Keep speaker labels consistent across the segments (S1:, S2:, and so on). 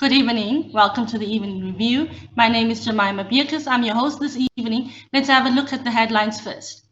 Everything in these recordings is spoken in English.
S1: Good evening. Welcome to the Evening Review. My name is Jemima Bierkes. I'm your host this evening. Let's have a look at the headlines first.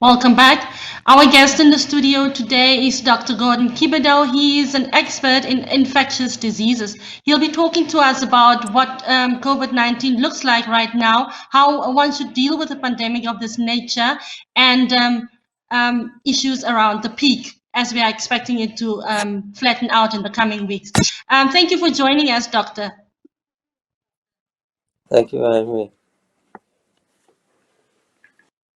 S1: Welcome back. Our guest in the studio today is Dr. Gordon Cupido. He is an expert in infectious diseases. He'll be talking to us about what COVID-19 looks like right now, how one should deal with a pandemic of this nature, and issues around the peak, as we are expecting it to flatten out in the coming weeks. Thank you for joining us, Doctor.
S2: Thank you for having me.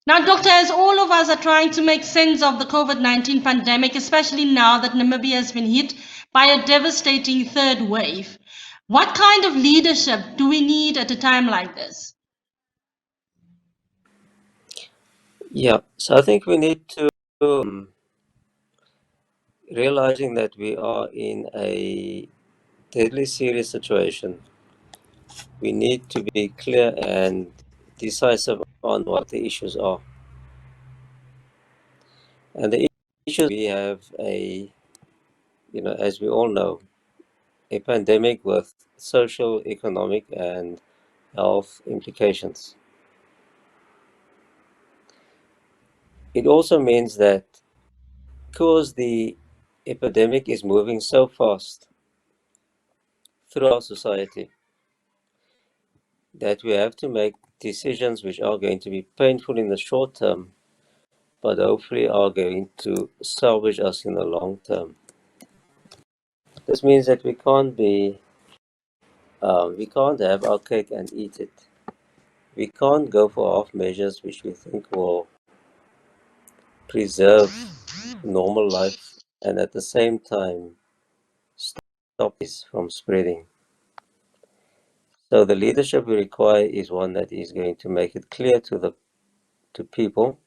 S1: Now, Doctor, as all of us are trying to make sense of the COVID-19 pandemic, especially now that Namibia has been hit by a devastating third wave, what kind of leadership do we need at a time like this?
S2: Yeah, so I think we need to realizing that we are in a deadly serious situation. We need to be clear and decisive on what the issues are. And the issues, we have as we all know, a pandemic with social, economic, and health implications. It also means that because the epidemic is moving so fast through our society, that we have to make decisions which are going to be painful in the short term, but hopefully are going to salvage us in the long term. This means that we can't have our cake and eat it. We can't go for half measures which we think will preserve normal life and at the same time stop this from spreading. So the leadership we require is one that is going to make it clear to people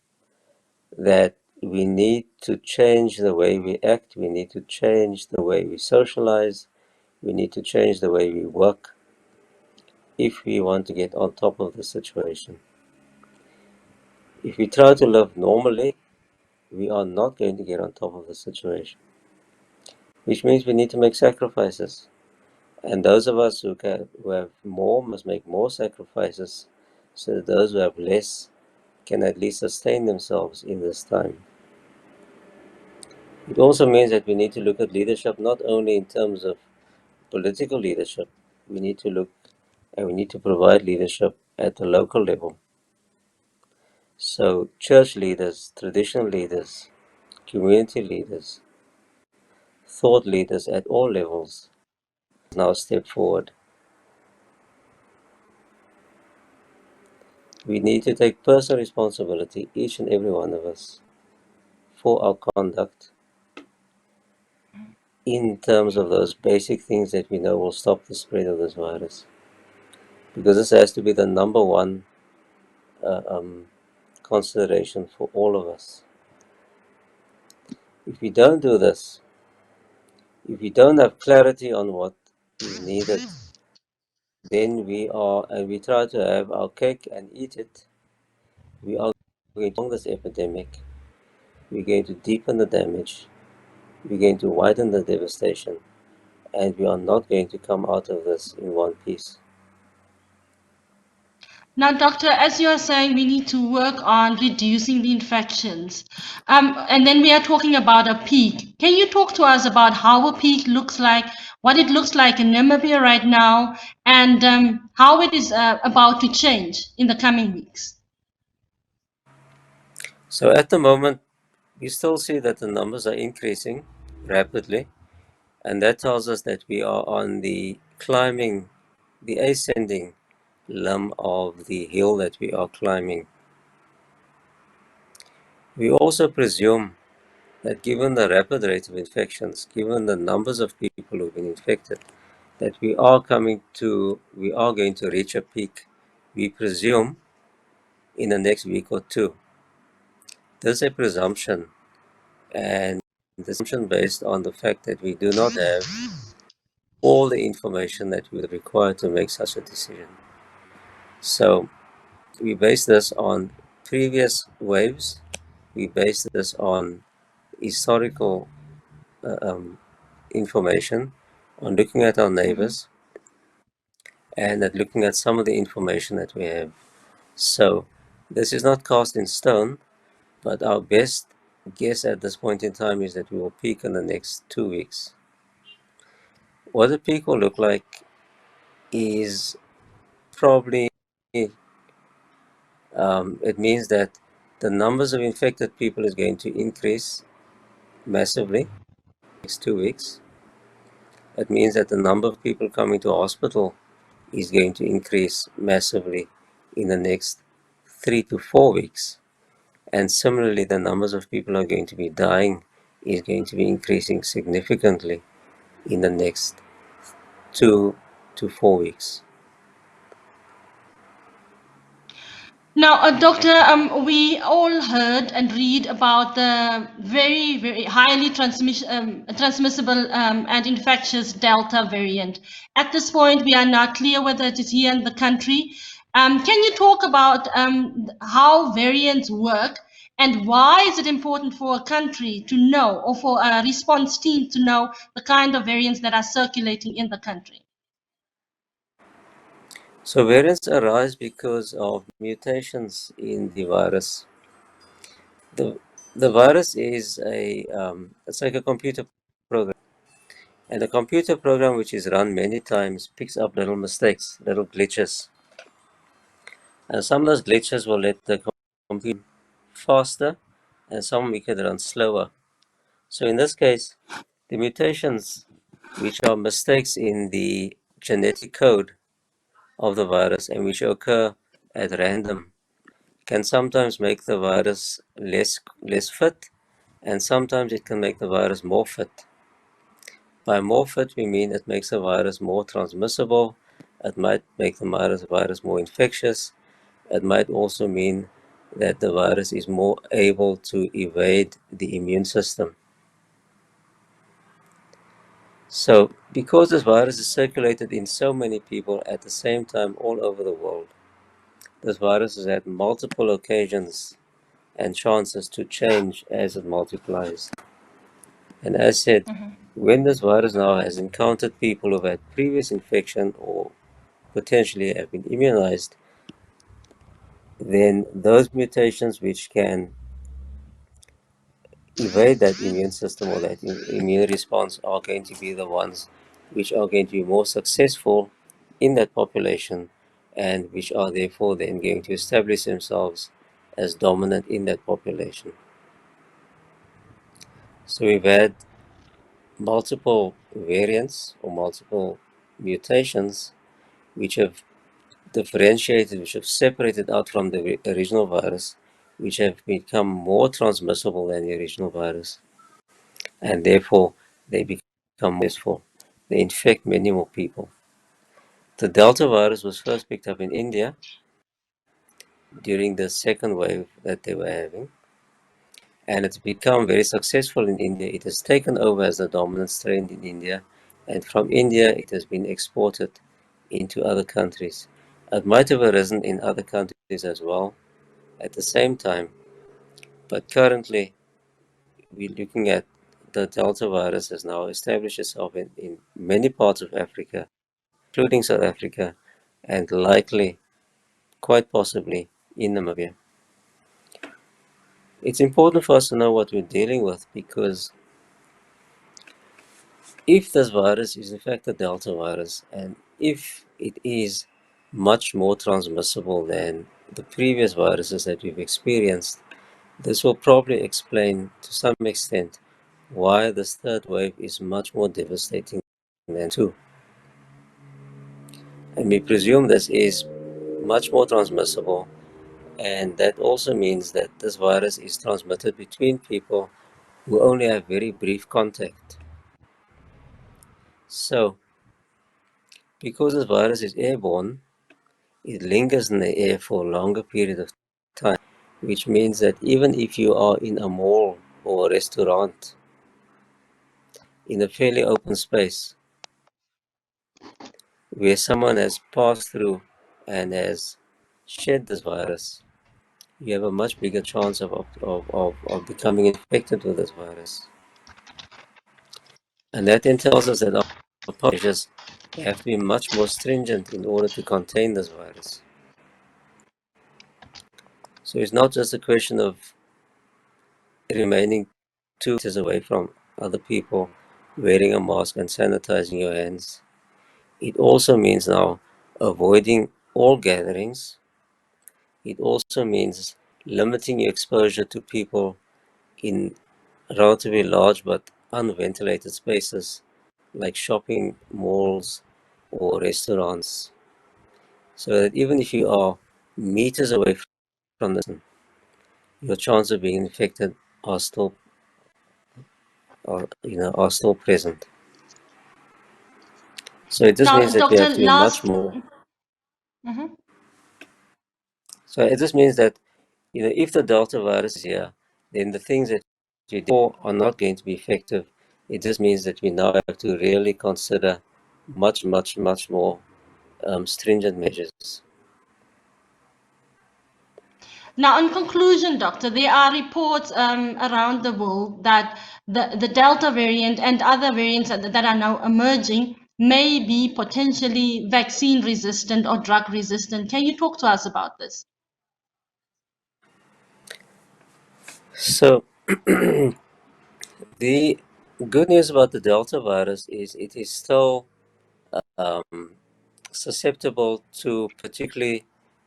S2: that we need to change the way we act, we need to change the way we socialize, we need to change the way we work if we want to get on top of the situation. If we try to live normally, we are not going to get on top of the situation, which means we need to make sacrifices. And those of us who have more must make more sacrifices so that those who have less can at least sustain themselves in this time. It also means that we need to look at leadership not only in terms of political leadership, we need to look and we need to provide leadership at the local level. So church leaders, traditional leaders, community leaders, thought leaders at all levels now step forward. We need to take personal responsibility, each and every one of us, for our conduct in terms of those basic things that we know will stop the spread of this virus. Because this has to be the number one consideration for all of us. If we don't do this, If we don't have clarity on what is needed, then we try to have our cake and eat it, we are going to prolong this epidemic, we're going to deepen the damage, we're going to widen the devastation, and we are not going to come out of this in one piece.
S1: Now, doctor, as you are saying, we need to work on reducing the infections. And then we are talking about a peak. Can you talk to us about how a peak looks like, what it looks like in Namibia right now, and how it is about to change in the coming weeks?
S2: So at the moment, we still see that the numbers are increasing rapidly, and that tells us that we are on the climbing, the ascending limb of the hill that we are climbing. We also presume that given the rapid rate of infections, given the numbers of people who've been infected, that we are going to reach a peak, we presume, in the next week or two. There's a presumption, and the assumption based on the fact that we do not have all the information that we would require to make such a decision. So we base this on previous waves, we base this on historical information, on looking at our
S1: Mhm.
S2: neighbors, and at looking at some of the information that we have. So this is not cast in stone, but our best guess at this point in time is that we will peak in the next 2 weeks. What the peak will look like is probably, it means that the numbers of infected people is going to increase massively in the next 2 weeks. It means that the number of people coming to hospital is going to increase massively in the next 3 to 4 weeks. And similarly, the numbers of people who are going to be dying is going to be increasing significantly in the next 2 to 4 weeks.
S1: Now, doctor, we all heard and read about the very, very highly transmissible and infectious Delta variant. At this point, we are not clear whether it is here in the country. Can you talk about how variants work and why is it important for a country to know or for a response team to know the kind of variants that are circulating in the country?
S2: So variants arise because of mutations in the virus. The, the virus is it's like a computer program. And a computer program which is run many times picks up little mistakes, little glitches. And some of those glitches will let the computer run faster, and some make it run slower. So in this case, the mutations, which are mistakes in the genetic code of the virus and which occur at random, can sometimes make the virus less fit, and sometimes it can make the virus more fit. By more fit, we mean it makes the virus more transmissible. It might make the virus more infectious. It might also mean that the virus is more able to evade the immune system. So, because this virus is circulated in so many people at the same time all over the world, this virus has had multiple occasions and chances to change as it multiplies. And as said, when this virus now has encountered people who've had previous infection or potentially have been immunized, then those mutations which can evade that immune system or that immune response are going to be the ones which are going to be more successful in that population and which are therefore then going to establish themselves as dominant in that population. So we've had multiple variants or multiple mutations which have differentiated, which have separated out from the original virus, which have become more transmissible than the original virus, and therefore they become more useful. They infect many more people. The Delta virus was first picked up in India during the second wave that they were having, and it's become very successful in India. It has taken over as the dominant strain in India, and from India it has been exported into other countries. It might have arisen in other countries as well at the same time, but currently we're looking at the Delta virus has now established itself in many parts of Africa, including South Africa, and likely, quite possibly, in Namibia. It's important for us to know what we're dealing with, because if this virus is in fact a Delta virus, and if it is much more transmissible than the previous viruses that we've experienced, this will probably explain to some extent why this third wave is much more devastating than two. And we presume this is much more transmissible, and that also means that this virus is transmitted between people who only have very brief contact. So, because this virus is airborne, it lingers in the air for a longer period of time, which means that even if you are in a mall or a restaurant in a fairly open space where someone has passed through and has shed this virus, you have a much bigger chance of becoming infected with this virus. And that then tells us that our measures have to be much more stringent in order to contain this virus. So it's not just a question of remaining 2 meters away from other people, wearing a mask and sanitizing your hands. It also means now avoiding all gatherings. It also means limiting your exposure to people in relatively large but unventilated spaces like shopping malls or restaurants, so that even if you are meters away from the person, your chance of being infected are still are still present. So it just means that we
S1: Doctor,
S2: have to be much
S1: last.
S2: more.
S1: Mhm.
S2: So it just means that if the Delta virus is here, then the things that we did before are not going to be effective. It just means that we now have to really consider much, much, much more stringent measures.
S1: Now, in conclusion, doctor, there are reports around the world that the Delta variant and other variants that are now emerging may be potentially vaccine resistant or drug resistant. Can you talk to us about this?
S2: So the good news about the Delta virus is it is still um, susceptible to particularly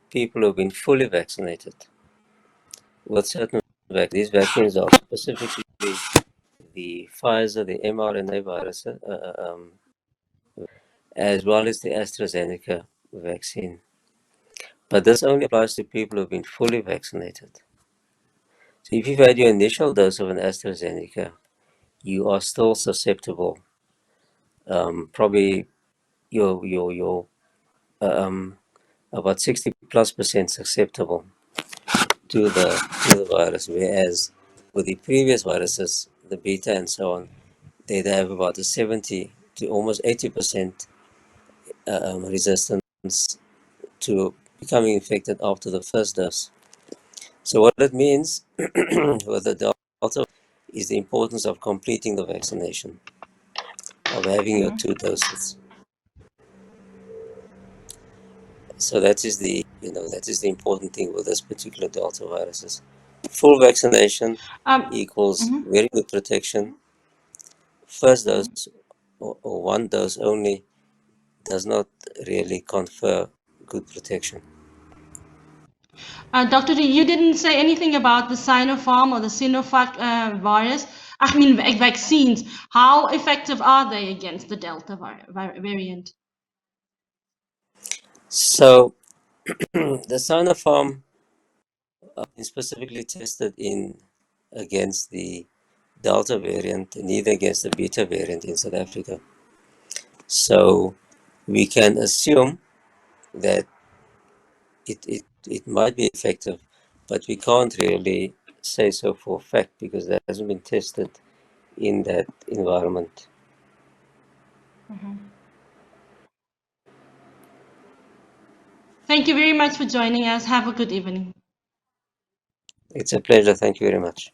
S2: people who have been fully vaccinated with certain vaccines. These vaccines are specifically the Pfizer, the mRNA virus, as well as the AstraZeneca vaccine. But this only applies to people who've been fully vaccinated. So if you've had your initial dose of an AstraZeneca, you are still susceptible. Probably you're um, about 60+% susceptible to the virus, whereas with the previous viruses, the beta and so on, they'd have about a 70 to almost 80% resistance to becoming infected after the first dose. So what it means with the Delta is the importance of completing the vaccination, of having your 2 doses. So that is the important thing with this particular Delta viruses. Full vaccination
S1: Um,
S2: equals
S1: mhm.
S2: very good protection. First dose or one dose only does not really confer good protection.
S1: Dr. D, you didn't say anything about the Sinopharm or the Sinovac virus. I mean, vaccines. How effective are they against the Delta variant?
S2: So the Sinopharm is specifically tested in against the Delta variant, neither against the Beta variant in South Africa. So we can assume that it might be effective, but we can't really say so for a fact because that hasn't been tested in that environment.
S1: Thank you very much for joining us. Have a good evening.
S2: It's a pleasure. Thank you very much.